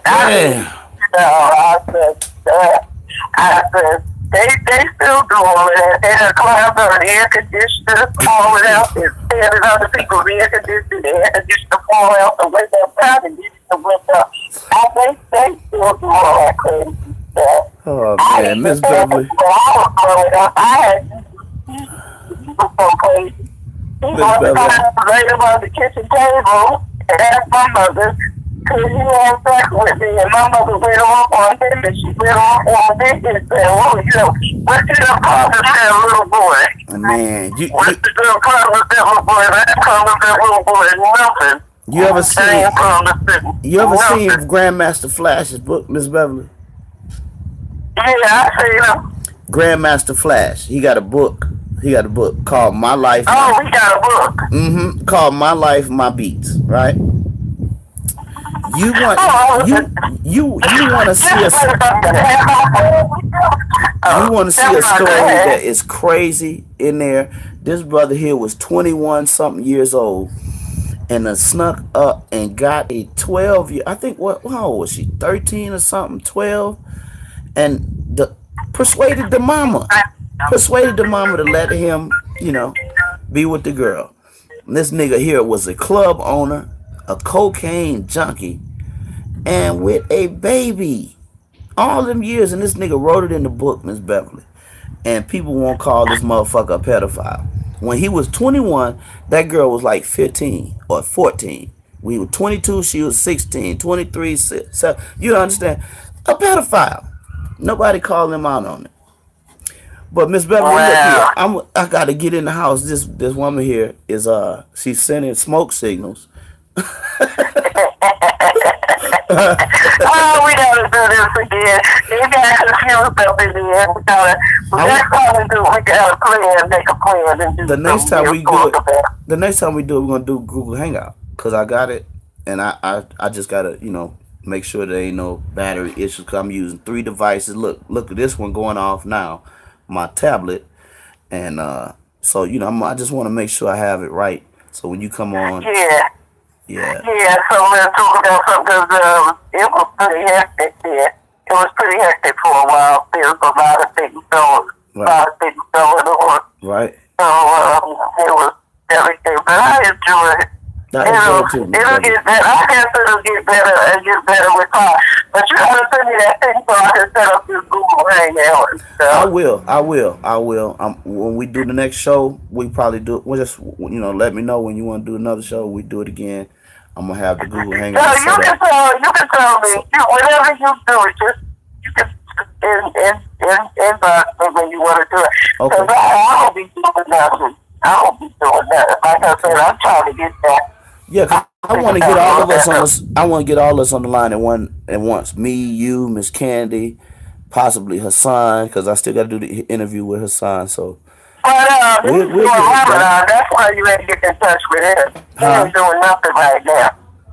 I said, they still do all of that. They done climbed on the air conditioner, all it out there, standing on the people's air conditioner, the air conditioner fall out the window, and the window. I think they still do all that crazy stuff. Oh, man, Miss Beverly. When I was growing up, he was so crazy. He was right on the kitchen table and asked my mother, could he have sex with me? And my mother went off on him, and she went off on me and said, well, you know, what did the father say, little boy? Man, What did the father say, little boy? That father said, little boy, nothing. You ever seen Grandmaster Flash's book, Miss Beverly? Yeah, I seen him. Grandmaster Flash. He got a book. Called My Life. Oh, he got a book. Called My Life, My Beats, right? You want to see a story that is crazy in there. This brother here was 21 something years old and snuck up and got a 12-year, I think, how old was she? 13 or something, 12, and persuaded the mama to let him, be with the girl. And this nigga here was a club owner, a cocaine junkie, and with a baby. All them years, and this nigga wrote it in the book, Miss Beverly. And people won't call this motherfucker a pedophile. When he was 21, that girl was like 15 or 14. We were 22, she was 16, 23, 7. You understand? A pedophile. Nobody called him out on it. But Miss Beverly, look here. I gotta get in the house. This woman here is she's sending smoke signals. Oh, we gotta do this again. You got confused up in the end. Next time we do, we gotta plan, make a plan, and do the next time we do it, we're gonna do Google Hangout, cause I got it, and I just gotta make sure there ain't no battery issues. Cause I'm using 3 devices. Look at this one going off now, my tablet, and so I just want to make sure I have it right. So when you come on, Yeah, so let's talk about something, because it was pretty hectic there. It was pretty hectic for a while. There was a lot of things going on. Right. So it was everything, but I enjoyed it. It'll get better. I guess it'll get better and get better with time. But you gotta send me that thing so I can set up this Google Hangout and stuff. I will. When we do the next show, we probably do. We'll just let me know when you want to do another show. We do it again. I'm gonna have the Google Hangout. So you can tell me whatever you do. You can inbox me when you want to do it. Because I don't be doing nothing. Like I said, I'm trying to get that. Yeah, I want to get all of us on this. I want to get all of us on the line at once. Me, you, Miss Candy, possibly Hassan, because I still got to do the interview with Hassan. So, but we'll that's why you ain't get in touch with him. He ain't doing nothing right now.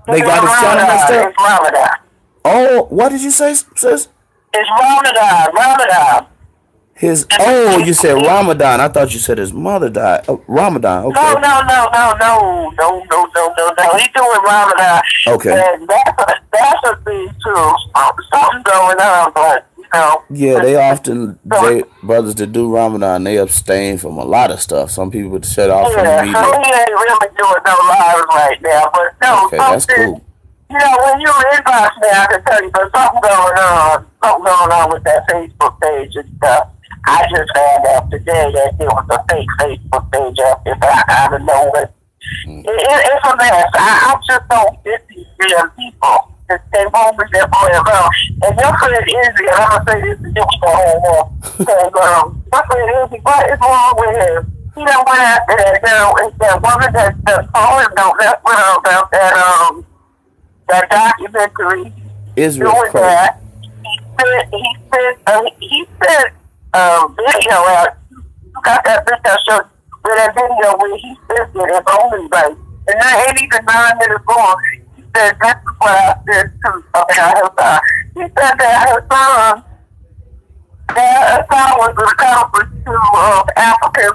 They got his channel and stuff. It's Ramadan. Oh, what did you say, sis? It's Ramadan. You said Ramadan. I thought you said his mother died. Oh, Ramadan. Okay. No. He's doing Ramadan. Okay. And that's a thing too. Something going on, but Yeah, brothers that do Ramadan, they abstain from a lot of stuff. Some people would shut off from the media. So he ain't really doing no lives right now, but no. Okay, that's cool. When you inbox me, I can tell you there's something going on with that Facebook page and stuff. I just found out today that there was a fake Facebook page out there, but I don't know what. It's a mess. I just don't get these damn people. They won't be there for it around. And your friend Izzy, and I'm going to say this to you for a whole my friend Izzy, what is wrong with him? He done went after that woman that told him don't let about that documentary. Israel doing that. He sent video out. You got that video show with that video where he says it is only right. And that ain't even 9 minutes long. He said this is what I said too about her son. He said that her son was an accomplice to African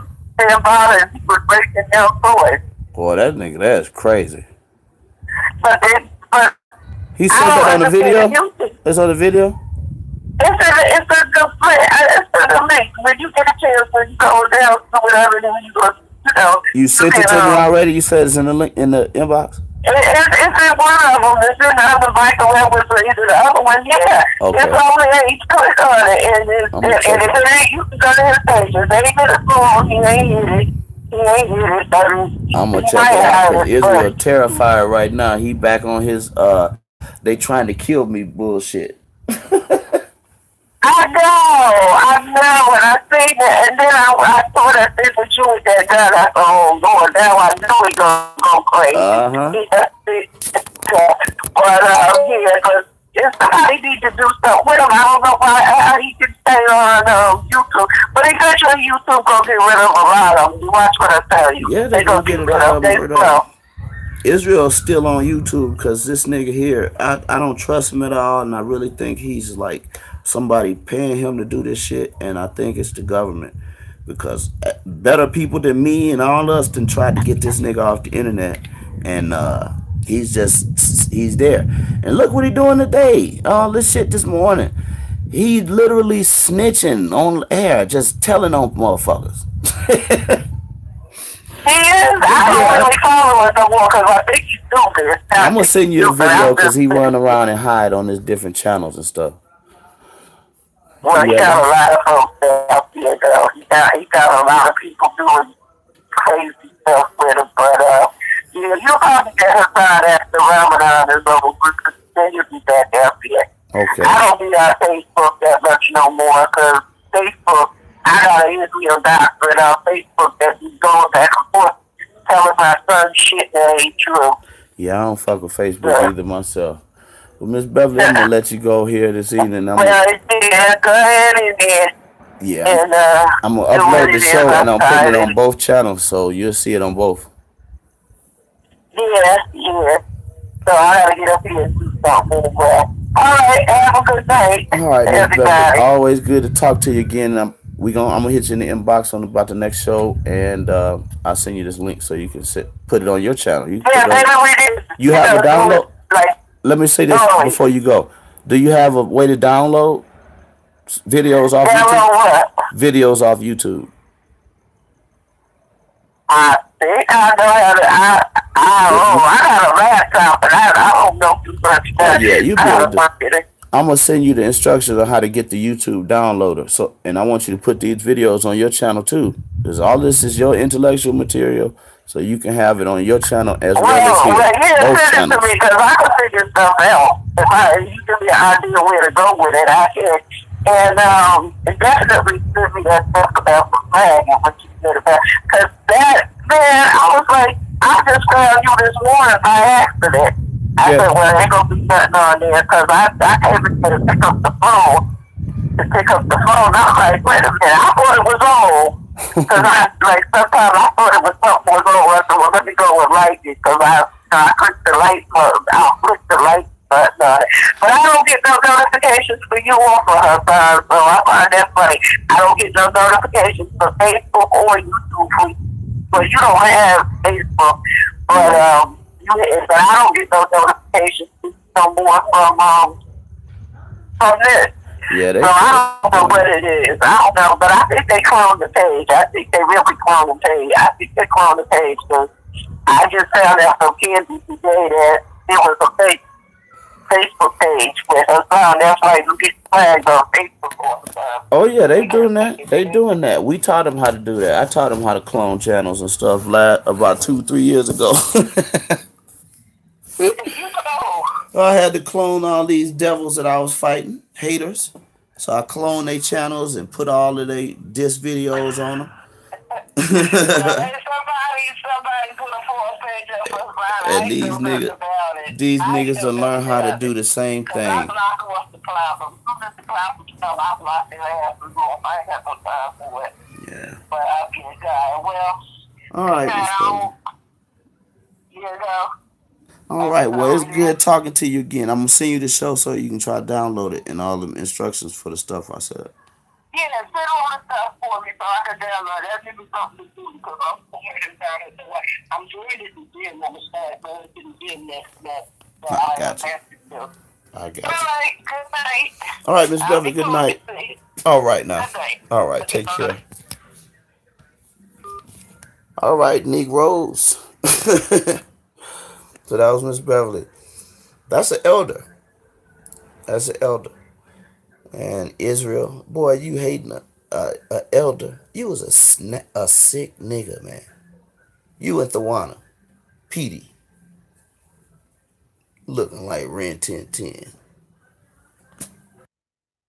violence. He was breaking down toys. Boy, that nigga, that's crazy. But he said that on the video? It's on the video? It's a link. When you get a chance, when you go down to whatever, then you go, You sent it to me already? You said it's in the link in the inbox? It's in one of them. It's in the other microwave with either the other one. Yeah. Okay. It's only you click on it, and if it ain't, you can go to his page. If they get a phone, he ain't hit it. I'm gonna check it out because Israel terrified right now. He back on his they trying to kill me bullshit. I know, and I seen that, and then I saw that thing with you with that guy. I said, oh Lord, now I know he's gonna go crazy. But he need to do something with him. I don't know how he can stay on YouTube, but eventually YouTube gonna get rid of a lot of them. You watch what I tell you. Yeah, they gonna get rid of them. Israel's still on YouTube because this nigga here, I don't trust him at all, and I really think he's like somebody paying him to do this shit, and I think it's the government because better people than me and all us done tried to get this nigga off the internet, and he's there. And look what he doing today. All this shit this morning. He literally snitching on air, just telling on motherfuckers. He is. I don't really follow it no more because I think he's stupid. I'm gonna send you a video because he run around and hide on his different channels and stuff. Well, he got a lot of folks out here, though. He got a lot of people doing crazy stuff with him, but you'll probably get her side after Ramadan is over because then you'll be back out here. Okay. I don't be on Facebook that much no more because Facebook, I got an Israel doctorate on Facebook that be going back and forth telling my son shit that ain't true. Yeah, I don't fuck with Facebook either myself. Well, Miss Beverly, I'm gonna let you go here this evening. Go ahead in there. Yeah. And, I'm gonna upload the show and I'm putting it on both channels, so you'll see it on both. Yeah. So I gotta get up here and do something as well. All right, have a good night. All right, Miss Beverly. Always good to talk to you again. I'm gonna hit you in the inbox on about the next show, and I'll send you this link so you can put it on your channel. You have a download. Let me say this before you go. Do you have a way to download videos off YouTube? Videos off YouTube. I think I know how to. I got a laptop, and I don't know too much. Yeah, you be able to. I'm gonna send you the instructions on how to get the YouTube downloader. So, and I want you to put these videos on your channel too, because all this is your intellectual material, so you can have it on your channel as well as here. Yeah, Both send it to channels. me because I can figure stuff out. If you give me an idea where to go with it, I can. And definitely send me that stuff about the flag and what you said about. Because that, man, I was like, I just found you this morning by accident. I said, well, ain't gonna be nothing on there because I came in to pick up the phone. To pick up the phone, I was like, wait a minute, I thought it was on. Because sometimes I thought it was something was on. I said, well, let me go and light it because I clicked the light button. I'll click the light button on it. But I don't get no notifications for you or for her son, so I find that funny. I don't get no notifications for Facebook or YouTube. But you don't have Facebook. But I don't get no notifications no more from this. Yeah, so I don't know what it is. I don't know, but I think they cloned the page. I think they really cloned the page. I think they cloned the page because I just found out from Kenzie today that it was a fake Facebook page with her son. That's why you get flagged on Facebook all the time. Oh yeah, they doing that. They doing that. We taught them how to do that. I taught them how to clone channels and stuff about 2-3 years ago. I had to clone all these devils that I was fighting, haters. So I cloned their channels and put all of their diss videos on them. Somebody put a full page up. And these niggas will learn how to do the same thing. I block off the platform. The platform, I block their ass and go. I ain't got no time for it. Yeah. But I can't die. Well, all right, Miss Beverly. You know. All right, well, it's good talking to you again. I'm going to send you the show so you can try to download it and all the instructions for the stuff I said. Yeah, send all the stuff for me so I can download it. That'll give me something to do because I'm ready to do it. I'm start going to do that. I got you. I got you. All right, good night. All right, Miss Beverly, good night. All right, now. All right, take care. All right, Negroes. So that was Miss Beverly. That's an elder. That's an elder. And Israel, boy, you hating a elder. You was a sick nigga, man. You and Thawana, Petey, looking like Ren 1010.